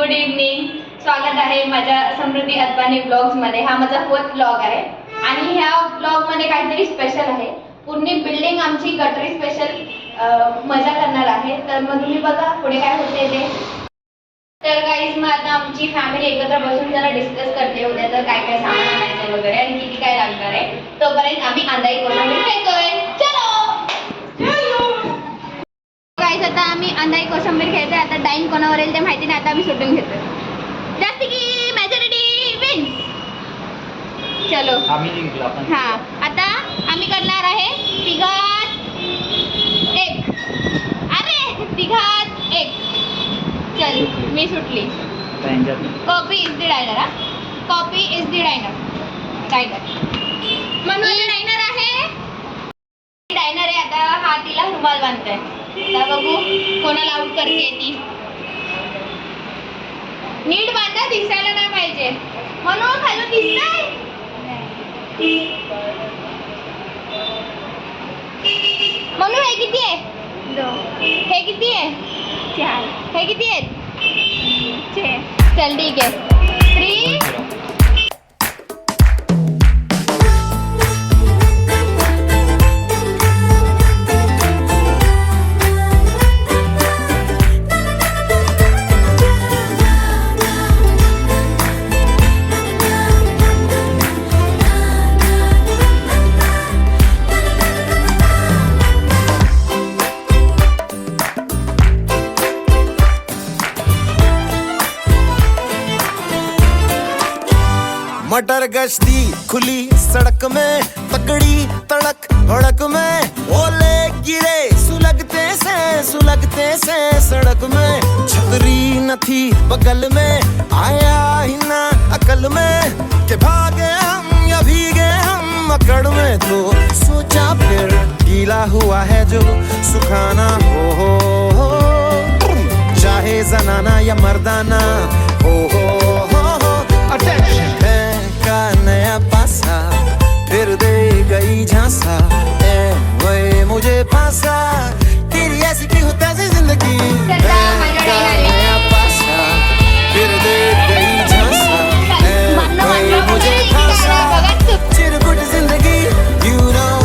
Good evening. स्वागत आहे माझ्या समृद्धी अद्वानी ब्लॉग्स मध्ये. हा माझा 4th ब्लॉग आहे आणि ह्या ब्लॉग मध्ये काहीतरी स्पेशल आहे. पूर्ण बिल्डिंग आमची गटरी स्पेशल मजा करणार आहे. तर मग तुम्ही बघा पुढे काय होते ते. तर गाईज मग आता आमची फॅमिली एकत्र बसून जरा डिस्कस करते उद्याचं काय काय सामान आणायचं वगैरे आणि किती काय लागणार आहे. तोपर्यंत आम्ही अंदाई कोशिंबीर खेळतोय. चलो गाईज, आता आम्ही अंदाई कोशिंबीर खेळतोय. आता डाईन कोणावर येईल ते माहिती नाही. आता आम्ही सुटून घेतोय. जास्त की मेजॉरिटी विन्स. चलो आम्ही जिंकलो आपण. हा, आता आम्ही करणार आहे तिघात एक. अरे तिघात एक. चल मी सुटली. Copy is the diner. Copy is the diner. Manoj diner आहे. डायनर आहे. आता हा तिला रुमाल बांधताय. आता बघू कोणाला आउट करते ती. नीट बांधा, दिसायला नाही पाहिजे. म्हणून खालून दिसतंय. म्हणून हे किती आहे? 2. हे किती आहे? 4. हे किती आहेत? 6. चल ठीक आहे. 3. मटर गश्ती खुली सड़क में, तगड़ी तड़क भड़क में, ओले गिरे सुलगते से सड़क में, छतरी न थी बगल में, आया ही ना अकल में कि भागे हम या भीगे हम अकड़ में, तो सोचा फिर गीला हुआ है जो सुखाना हो, चाहे जनाना या मर्दाना हो। अटेंशन का नया पासा फिर दे गई झांसा, ए वही मुझे फांसा, तेरी ऐसी की हो तैसी जिंदगी। का नया पासा फिर दे गई झांसा, ए वही मुझे फांसा, चिरकुट जिंदगी you know।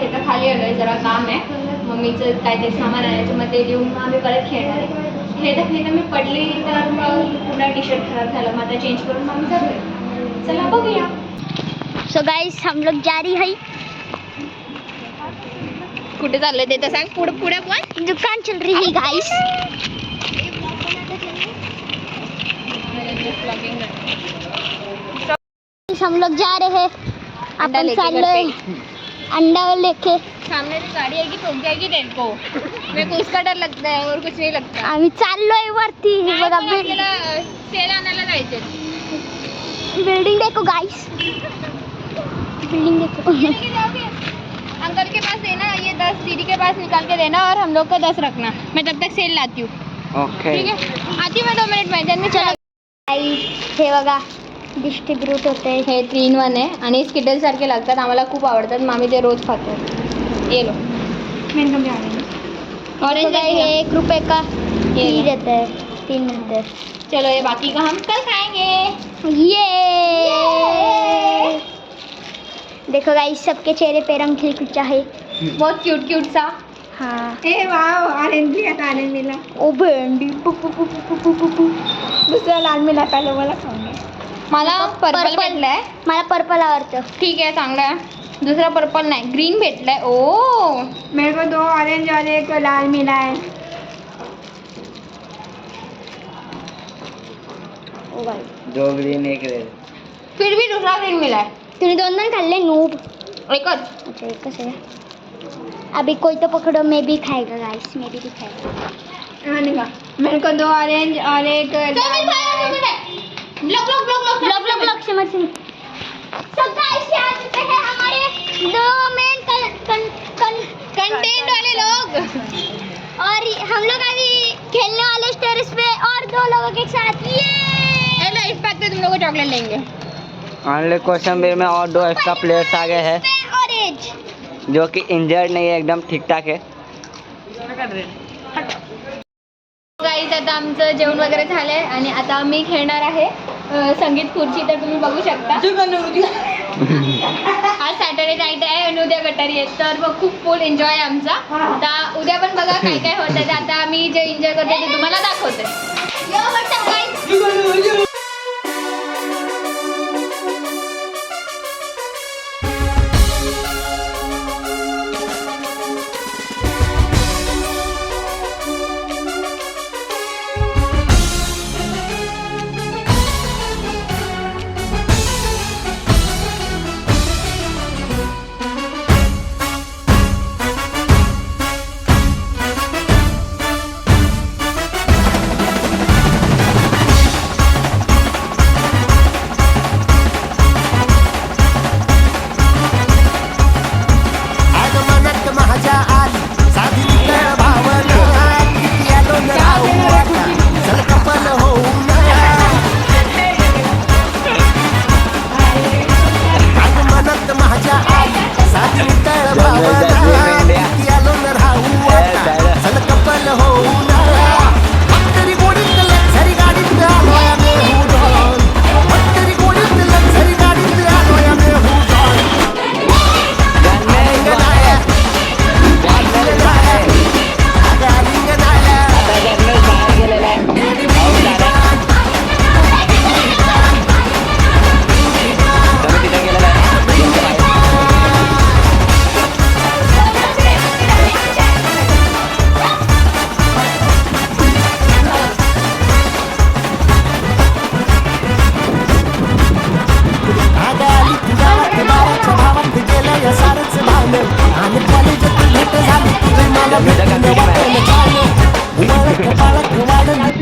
खेळता खाली आलोय. जरा काम आहे मम्मीचं काय ते सामान आणायचं, मग ते देऊन मग आम्ही परत खेळणार आहे. खेळता मी पडली तर मग पूर्ण टी-शर्ट खराब झालं. मग आता चेंज करून मग आम्ही जातोय. चला बघूया. सो गाइस हम लोग जा रही है. कुठे चाललंय ते तर सांग. पुढे पण दुकान चल रही है गाइस. हम लोग जा रहे हैं. अपन चाललोय अंडा लेके. सामने से गाड़ी आएगी ठोक जाएगी तेरे को. मेरे को उसका डर लगता है और कुछ नहीं लगता. आम्ही चाललोय वरती. बघा सेल आणायला जायचे. बिल्डिंग देखो गाइस. बिल्डिंग देखो. अंकल के पास देना ये 10, दीदी के पास निकाल के देना और हम लोग को 10 रखना. मैं तब तक सेल लाती हूँ. ओके ठीक है. आती मैं 2 मिनट में. जन्म चला. हे बघा डिस्ट्रीब्यूट होते. हे 3 in 1 आहे आणि स्किटल सारखे लागतात. आम्हाला खूप आवडतात. मग आम्ही ते रोज खातो. ये लो. ऑरेंज है 1 रुपए का. ये देता है 3 मिलते हैं. चलो ये बाकी का हम कल खाएंगे. ये देखो गाइस सबके चेहरे पे रंग खिल खिलचा है. बहुत क्यूट सा. हा ए वाव ऑरेंज आता ऑरेंज मिला ओ भेंडी दुसरा लाल मिला पहिलं मला सांग मला पर्पल भेटलाय मला पर्पल आवडतं. ठीक आहे चांगला आहे दुसरा पर्पल नाही ग्रीन भेटलाय ओ मेरे को 2 ऑरेंज और एक लाल मिला है ओ भाई 2 ग्रीन 1 रेड. फिर भी दूसरा ग्रीन मिला है तुम्ही 2 खाल्ले नूब. एकच अच्छा एकच आहे. अभी कोई तो पकड़ो मैं भी खाएगा गाइस मैं भी खाएगा. मैंने कहा मेरे को 2 ऑरेंज और एक ब्लॉग ब्लॉग ब्लॉग सिमर सिंह. So guys यहाँ चुके हैं हमारे 2 मेन कंटेंट वाले लोग और हम लोग अभी खेलने वाले टेरेस पे और 2 लोगों के साथ ये हेलो इस पैक पे तुम लोग को चॉकलेट लेंगे ऑनली कोशिम्बीर में और 2 एक्स्ट्रा प्लेयर्स आ गए हैं ऑरेंज जो कि इंजर्ड नहीं है, एकदम ठीक ठाक है. गाईज आता आमचं जेवण वगैरे झालंय आणि आता मी खेळणार आहे संगीत खुर्ची तर तुम्ही बघू शकता आज सॅटर्डे नाईट आहे आणि उद्या गटारी आहे तर मग खूप फुल एन्जॉय आहे आमचा आता उद्या पण बघा काय काय होतं ते आता मी जे एन्जॉय करते ते तुम्हाला दाखवते आगमनात माझ्या आली साधी तळ भावना किती आलो न राहू आता चल कपल होऊ नया आगमनात माझ्या आली साधी तळ भावना किती आलो न राहू आता चल कपल होऊ नया हत्तरी गोडीत लक्झरी गाडीत आलोय आम्ही हुडॉन हत्तरी गोडीत लक्झरी गाडीत आलोय आम्ही हुडॉन आगाली गावात बाराच्या भावात गेलं या सारच भावलं आणि कॉलेजात भेट झाली तुझी मला भेटलं वाटलं झालं. उमळत बाळक वाढलं